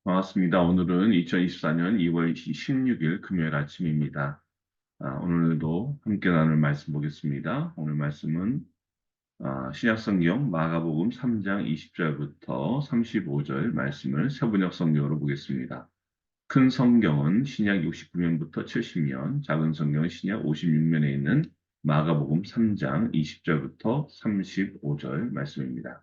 반갑습니다. 오늘은 2024년 2월 16일 금요일 아침입니다. 오늘도 함께 나눌 말씀 보겠습니다. 오늘 말씀은 신약성경 마가복음 3장 20절부터 35절 말씀을 세번역 성경으로 보겠습니다. 큰 성경은 신약 69면부터 70면, 작은 성경은 신약 56면에 있는 마가복음 3장 20절부터 35절 말씀입니다.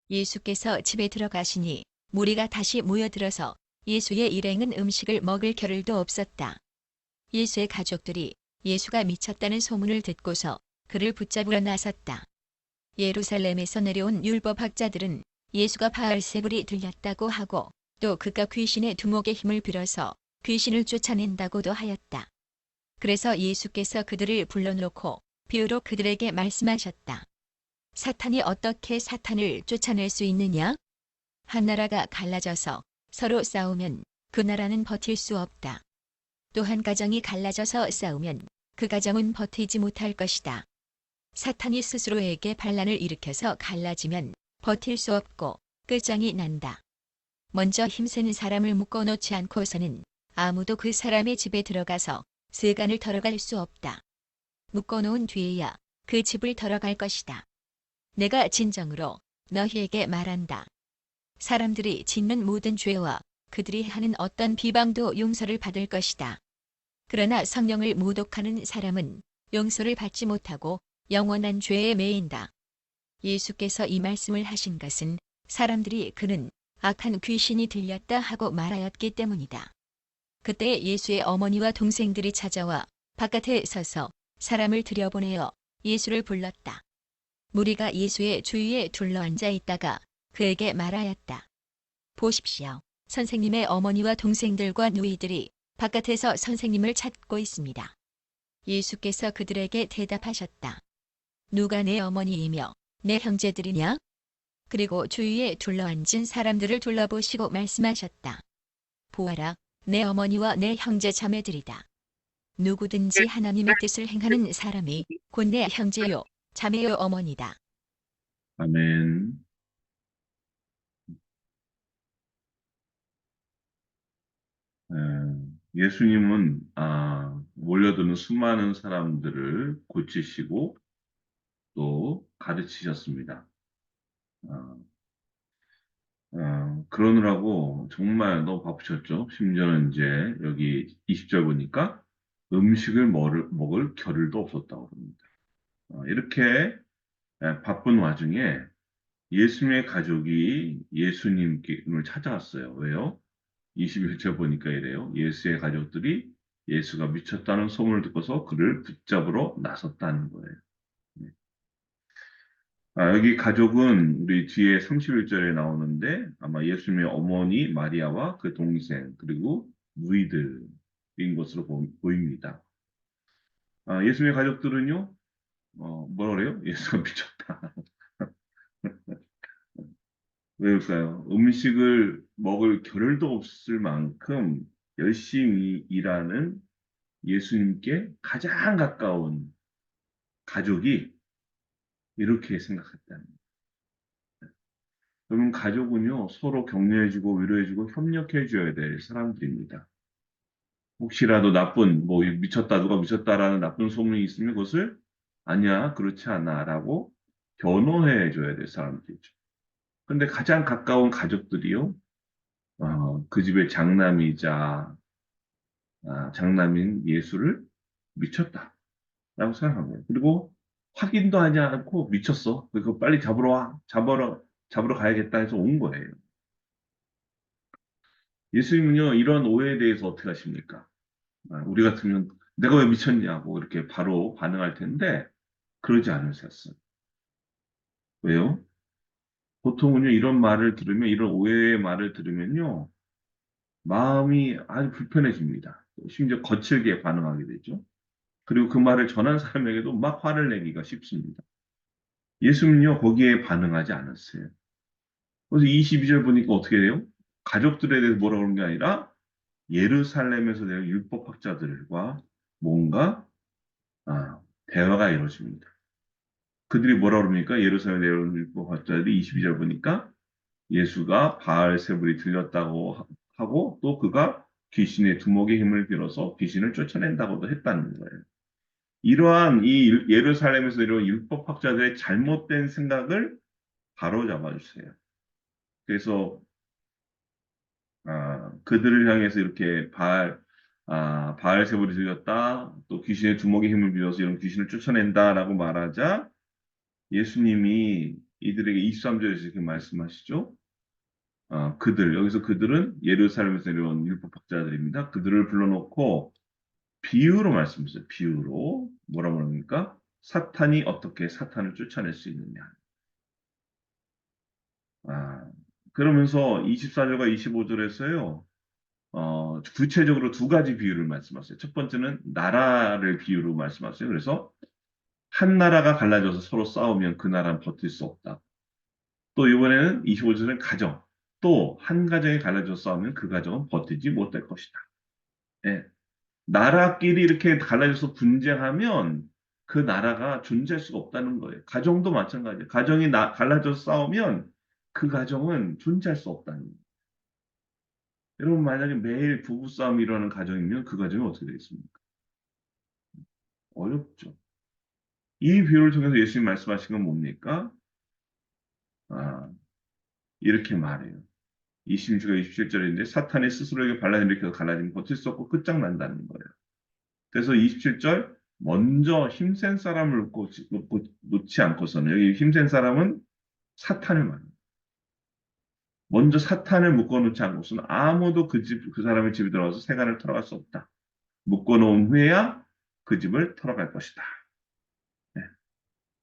예수께서 집에 들어가시니 무리가 다시 모여들어서 예수의 일행은 음식을 먹을 겨를도 없었다. 예수의 가족들이 예수가 미쳤다는 소문을 듣고서 그를 붙잡으러 나섰다. 예루살렘에서 내려온 율법학자들은 예수가 바알세불이 들렸다고 하고 또 그가 귀신의 두목의 힘을 빌어서 귀신을 쫓아낸다고도 하였다. 그래서 예수께서 그들을 불러놓고 비유로 그들에게 말씀하셨다. 사탄이 어떻게 사탄을 쫓아낼 수 있느냐? 한 나라가 갈라져서 서로 싸우면 그 나라는 버틸 수 없다. 또 한 가정이 갈라져서 싸우면 그 가정은 버티지 못할 것이다. 사탄이 스스로에게 반란을 일으켜서 갈라지면 버틸 수 없고 끝장이 난다. 먼저 힘센 사람을 묶어놓지 않고서는 아무도 그 사람의 집에 들어가서 세간을 털어갈 수 없다. 묶어놓은 뒤에야 그 집을 털어갈 것이다. 내가 진정으로 너희에게 말한다. 사람들이 짓는 모든 죄와 그들이 하는 어떤 비방도 용서를 받을 것이다. 그러나 성령을 모독하는 사람은 용서를 받지 못하고 영원한 죄에 매인다. 예수께서 이 말씀을 하신 것은 사람들이 그는 악한 귀신이 들렸다 하고 말하였기 때문이다. 그때 예수의 어머니와 동생들이 찾아와 바깥에 서서 사람을 들여보내어 예수를 불렀다. 무리가 예수의 주위에 둘러앉아 있다가 그에게 말하였다. 보십시오. 선생님의 어머니와 동생들과 누이들이 바깥에서 선생님을 찾고 있습니다. 예수께서 그들에게 대답하셨다. 누가 내 어머니이며 내 형제들이냐? 그리고 주위에 둘러앉은 사람들을 둘러보시고 말씀하셨다. 보아라, 내 어머니와 내 형제 자매들이다. 누구든지 하나님의 뜻을 행하는 사람이 곧 내 형제요, 자매요, 어머니다. 아멘. 예수님은 몰려드는 수많은 사람들을 고치시고 또 가르치셨습니다. 아, 그러느라고 정말 너무 바쁘셨죠. 심지어는 이제 여기 20절 보니까 음식을 먹을 겨를도 없었다고 합니다. 이렇게 바쁜 와중에 예수님의 가족이 예수님을 찾아왔어요. 왜요? 21절 보니까 이래요. 예수의 가족들이 예수가 미쳤다는 소문을 듣고서 그를 붙잡으러 나섰다는 거예요. 네. 여기 가족은 우리 뒤에 31절에 나오는데 아마 예수님의 어머니 마리아와 그 동생 그리고 누이들인 것으로 보입니다. 예수님의 가족들은요, 뭐라 그래요? 예수가 미쳤다. 왜일까요? 음식을 먹을 겨를도 없을 만큼 열심히 일하는 예수님께 가장 가까운 가족이 이렇게 생각했다는 거예요. 그러면 가족은요, 서로 격려해주고 위로해주고 협력해줘야 될 사람들입니다. 혹시라도 뭐, 미쳤다, 누가 미쳤다라는 나쁜 소문이 있으면 그것을 아니야, 그렇지 않아, 라고 변호해줘야 될 사람들이죠. 근데 가장 가까운 가족들이요, 그 집의 장남인 예수를 미쳤다. 라고 생각한 거예요. 그리고 확인도 하지 않고 미쳤어. 그거 빨리 잡으러 와. 잡으러 가야겠다 해서 온 거예요. 예수님은요, 이런 오해에 대해서 어떻게 하십니까? 우리 같으면 내가 왜 미쳤냐고 이렇게 바로 반응할 텐데, 그러지 않으셨어요. 왜요? 보통은요, 이런 오해의 말을 들으면요, 마음이 아주 불편해집니다. 심지어 거칠게 반응하게 되죠. 그리고 그 말을 전한 사람에게도 막 화를 내기가 쉽습니다. 예수님은요, 거기에 반응하지 않았어요. 그래서 22절 보니까 어떻게 돼요? 가족들에 대해서 뭐라 그런 게 아니라 예루살렘에서 내는 율법학자들과 뭔가 대화가 이루어집니다. 그들이 뭐라 그럽니까? 예루살렘에 내려온 율법 학자들이 22절 보니까 예수가 바알세불이 들렸다고 하고 또 그가 귀신의 두목의 힘을 빌어서 귀신을 쫓아낸다고도 했다는 거예요. 이러한 이 예루살렘에서 이런 율법학자들의 잘못된 생각을 바로잡아 주세요. 그래서 그들을 향해서 이렇게 바알세불이 들렸다, 또 귀신의 두목의 힘을 빌어서 이런 귀신을 쫓아낸다라고 말하자 예수님이 이들에게 23절에서 이렇게 말씀하시죠. 여기서 그들은 예루살렘에서 내려온 율법학자들입니다. 그들을 불러놓고 비유로 말씀하셨어요. 비유로. 뭐라고 합니까? 사탄이 어떻게 사탄을 쫓아낼 수 있느냐. 아, 그러면서 24절과 25절에서요, 구체적으로 두 가지 비유를 말씀하세요. 첫 번째는 나라를 비유로 말씀하세요. 그래서 한 나라가 갈라져서 서로 싸우면 그 나라는 버틸 수 없다. 또 이번에는 25절은 가정. 또 한 가정이 갈라져서 싸우면 그 가정은 버티지 못할 것이다. 예. 나라끼리 이렇게 갈라져서 분쟁하면 그 나라가 존재할 수가 없다는 거예요. 가정도 마찬가지예요. 가정이 갈라져서 싸우면 그 가정은 존재할 수 없다는 거예요. 여러분 만약에 매일 부부싸움이 일어나는 가정이면 그 가정이 어떻게 되겠습니까? 어렵죠. 이 비유를 통해서 예수님 말씀하신 건 뭡니까? 아, 이렇게 말해요. 26과 27절인데 사탄이 스스로에게 반란을 일으켜서 갈라지면 버틸 수 없고 끝장난다는 거예요. 그래서 27절 먼저 힘센 사람을 놓지 않고서는 여기 힘센 사람은 사탄을 말합니다. 먼저 사탄을 묶어놓지 않고서는 아무도 그 사람의 집에 들어가서 세간을 털어갈 수 없다. 묶어놓은 후에야 그 집을 털어갈 것이다. 네.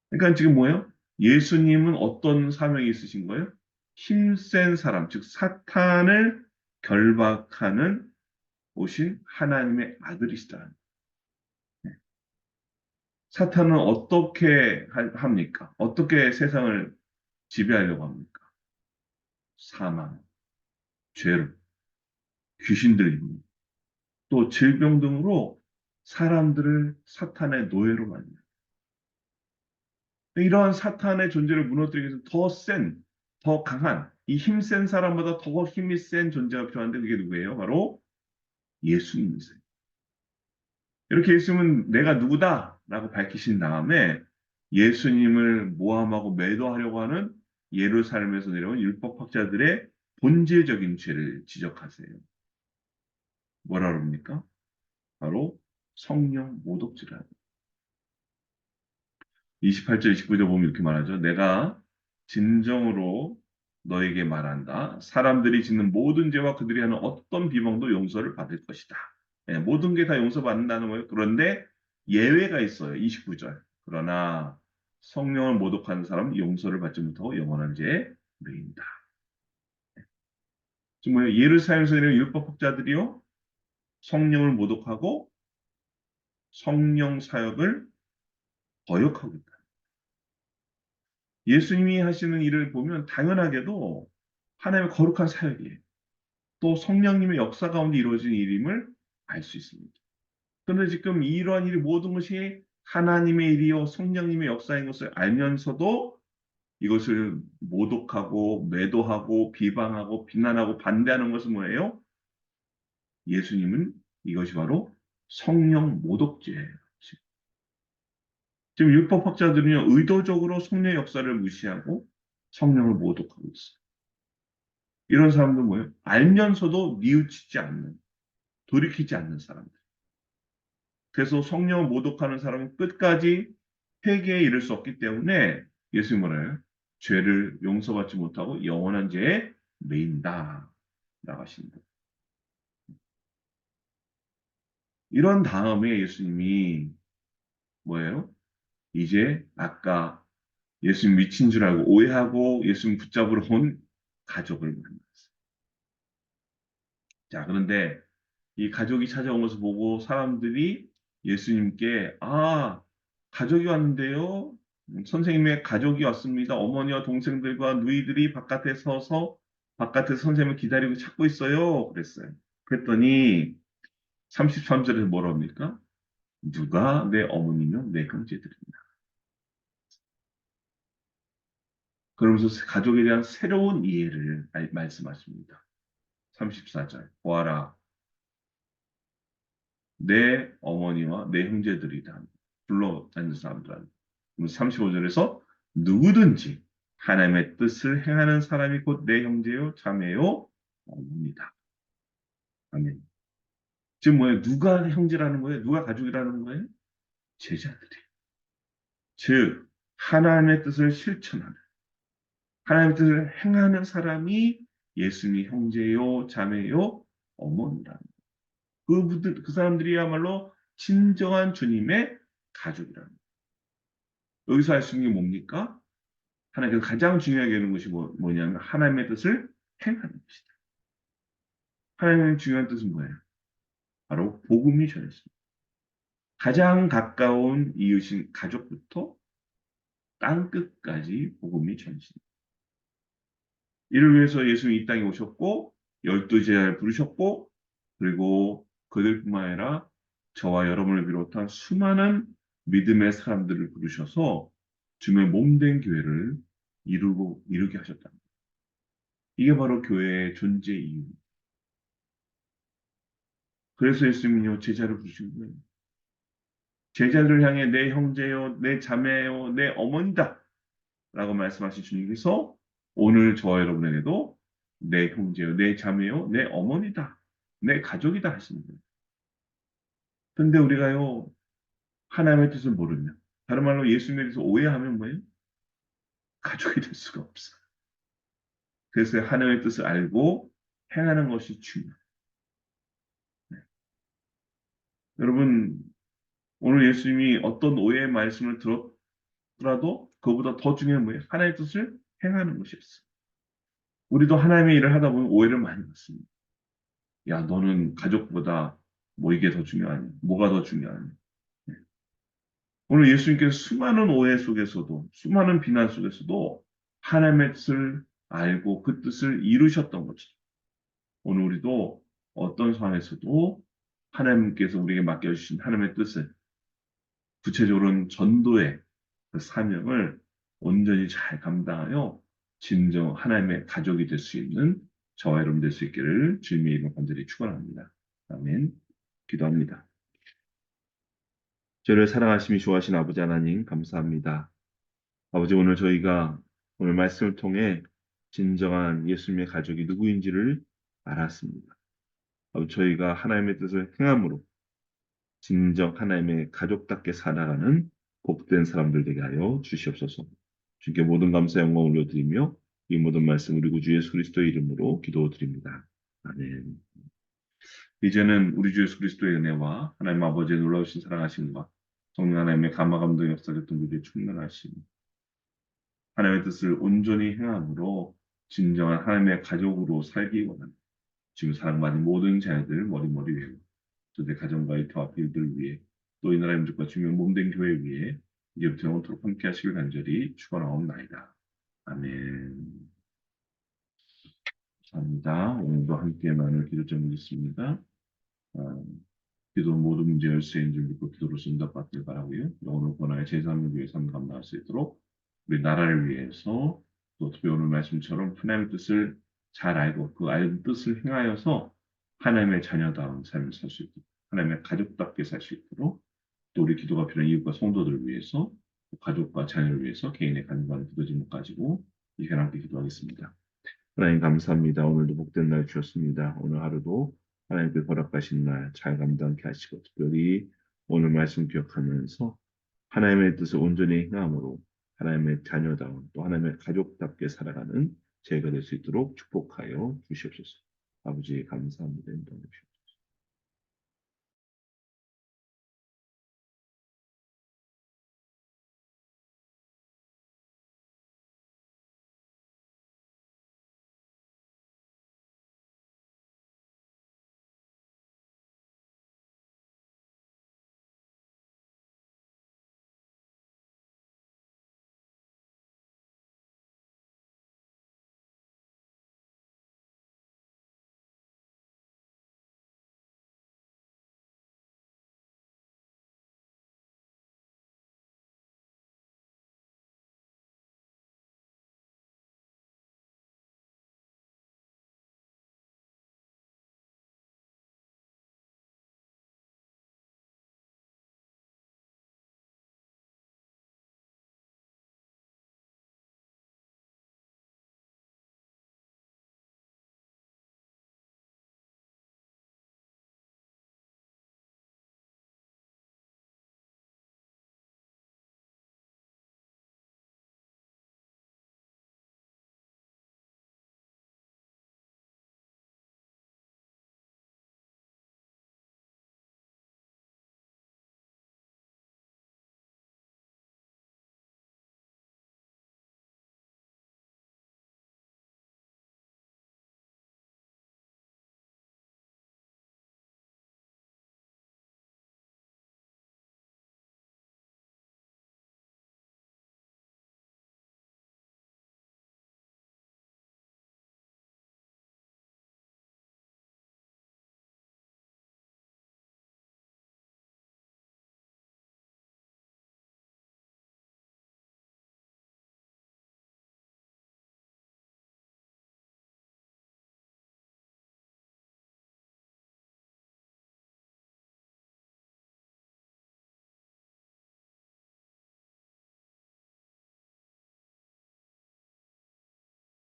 그러니까 지금 뭐예요? 예수님은 어떤 사명이 있으신 거예요? 힘센 사람, 즉 사탄을 결박하는 오신 하나님의 아들이시다. 네. 사탄은 어떻게 합니까? 어떻게 세상을 지배하려고 합니까? 사망, 죄로, 귀신들, 또 질병 등으로 사람들을 사탄의 노예로 만듭니다. 이러한 사탄의 존재를 무너뜨리기 위해서 더 센, 더 강한, 이 힘센 사람보다 더 힘이 센 존재가 필요한데 그게 누구예요? 바로 예수님이세요. 이렇게 예수님은 내가 누구다 라고 밝히신 다음에 예수님을 모함하고 매도하려고 하는 예루살렘에서 내려온 율법학자들의 본질적인 죄를 지적하세요. 뭐라 그럽니까? 바로 성령 모독죄라. 28절, 29절 보면 이렇게 말하죠. 내가 진정으로 너에게 말한다. 사람들이 짓는 모든 죄와 그들이 하는 어떤 비방도 용서를 받을 것이다. 예, 모든 게 다 용서받는다는 거예요. 그런데 예외가 있어요. 29절. 그러나 성령을 모독하는 사람은 용서를 받지 못하고 영원한 죄에 매인다. 지금 뭐예요? 예루살렘에서 있는 율법학자들이요. 성령을 모독하고 성령 사역을 거역하고 있다. 예수님이 하시는 일을 보면 당연하게도 하나님의 거룩한 사역이에요. 또 성령님의 역사 가운데 이루어진 일임을 알 수 있습니다. 그런데 지금 이러한 일이 모든 것이 하나님의 일이요 성령님의 역사인 것을 알면서도 이것을 모독하고 매도하고 비방하고 비난하고 반대하는 것은 뭐예요? 예수님은 이것이 바로 성령 모독죄예요. 지금 율법학자들은요 의도적으로 성령의 역사를 무시하고 성령을 모독하고 있어요. 이런 사람들은 뭐예요? 알면서도 뉘우치지 않는, 돌이키지 않는 사람들. 그래서 성령을 모독하는 사람은 끝까지 회개에 이를 수 없기 때문에 예수님 뭐래요? 죄를 용서받지 못하고 영원한 죄에 매인다. 라고 하십니다. 이런 다음에 예수님이 뭐예요? 이제 아까 예수님 미친 줄 알고 오해하고 예수님 붙잡으러 온 가족을 만났어요. 자, 그런데 이 가족이 찾아온 것을 보고 사람들이 예수님께, 가족이 왔는데요. 선생님의 가족이 왔습니다. 어머니와 동생들과 누이들이 바깥에 서서 바깥에서 선생님을 기다리고 찾고 있어요. 그랬어요. 그랬더니 33절에서 뭐라 합니까? 누가 내 어머니며 내 형제들이냐. 그러면서 가족에 대한 새로운 이해를 말씀하십니다. 34절. 보아라, 내 어머니와 내 형제들이다. 불러 다니는 사람들은. 35절에서 누구든지 하나님의 뜻을 행하는 사람이 곧 내 형제요, 자매요, 어머니다. 아멘. 지금 뭐예요? 누가 형제라는 거예요? 누가 가족이라는 거예요? 제자들이. 즉, 하나님의 뜻을 실천하는, 하나님의 뜻을 행하는 사람이 예수님이 형제요, 자매요, 어머니라는 거예요. 그 사람들이야말로 진정한 주님의 가족이라는 거예요. 여기서 할 수 있는 게 뭡니까? 하나님께서 가장 중요하게 여기는 것이 뭐냐면 하나님의 뜻을 행하는 것이다. 하나님의 중요한 뜻은 뭐예요? 바로 복음이 전했습니다. 가장 가까운 이웃인 가족부터 땅 끝까지 복음이 전했습니다. 이를 위해서 예수님이 이 땅에 오셨고 12제자를 부르셨고 그리고 그들뿐만 아니라 저와 여러분을 비롯한 수많은 믿음의 사람들을 부르셔서 주의 몸된 교회를 이루게 하셨다. 이게 바로 교회의 존재 이유입니다. 그래서 예수님은요, 제자를 부르신 거예요. 제자들을 향해 내 형제요, 내 자매요, 내 어머니다. 라고 말씀하신 주님께서 오늘 저와 여러분에게도 내 형제요, 내 자매요, 내 어머니다. 내 가족이다 하시는 거예요. 근데 우리가요, 하나님의 뜻을 모르면, 다른 말로 예수님에 대해서 오해하면 뭐예요? 가족이 될 수가 없어요. 그래서 하나님의 뜻을 알고 행하는 것이 중요해요. 네. 여러분, 오늘 예수님이 어떤 오해의 말씀을 들었더라도 그보다 더 중요한 뭐예요? 하나님의 뜻을 행하는 것이었어요. 우리도 하나님의 일을 하다 보면 오해를 많이 받습니다. 야, 너는 가족보다 뭐 이게 더 중요하니? 뭐가 더 중요하니? 네. 오늘 예수님께서 수많은 오해 속에서도, 수많은 비난 속에서도 하나님의 뜻을 알고 그 뜻을 이루셨던 거죠. 오늘 우리도 어떤 상황에서도 하나님께서 우리에게 맡겨주신 하나님의 뜻을 구체적으로는 전도의 그 사명을 온전히 잘 감당하여 진정 하나님의 가족이 될 수 있는 저와 여러분 될 수 있기를 주님의 이름 간절히 축원합니다. 아멘. 기도합니다. 저를 사랑하심이 좋아하신 아버지 하나님 감사합니다. 아버지 오늘 저희가 오늘 말씀을 통해 진정한 예수님의 가족이 누구인지를 알았습니다. 아버지 저희가 하나님의 뜻을 행함으로 진정 하나님의 가족답게 살아가는 복된 사람들 되게 하여 주시옵소서. 주께 모든 감사 영광 올려드리며 이 모든 말씀 우리 구주 예수 그리스도의 이름으로 기도드립니다. 아멘. 이제는 우리 주 예수 그리스도의 은혜와 하나님 아버지의 놀라우신 사랑하심과 성령 하나님의 감화 감동 역사했던 우리의 충만하심 하나님의 뜻을 온전히 행함으로 진정한 하나님의 가족으로 살기 원하는 지금 사랑받는 모든 자녀들 머리머리 외고 저দের 가정과의 교합 일들 위해 또 이 나라 민족과 주면 몸된 교회 위해 이제부터 영원토록 함께 하시길 간절히 축원하옵나이다. 아멘. 감사합니다. 오늘도 함께 나눌 기도 제목이 있습니다. 기도 모든 문제 열쇠인 줄 믿고 기도로 응답받길 바라고요. 오늘 권하의 제3을 위해 삶 감당할 수 있도록 우리 나라를 위해서 또 특히 오늘 말씀처럼 하나님의 뜻을 잘 알고 그 알는 뜻을 행하여서 하나님의 자녀다운 삶을 살 수 있도록 하나님의 가족답게 살 수 있도록 또 우리 기도가 필요한 이웃과 성도들을 위해서 가족과 자녀를 위해서 개인의 간구하는 기도 제목 가지고 이 시간 함께 기도하겠습니다. 하나님 감사합니다. 오늘도 복된 날 주셨습니다. 오늘 하루도 하나님께 허락하신 날 잘 감당케 하시고 특별히 오늘 말씀 기억하면서 하나님의 뜻을 온전히 행함으로 하나님의 자녀다운 또 하나님의 가족답게 살아가는 저희가 될 수 있도록 축복하여 주시옵소서. 아버지 감사합니다. 인도해 주시옵소서.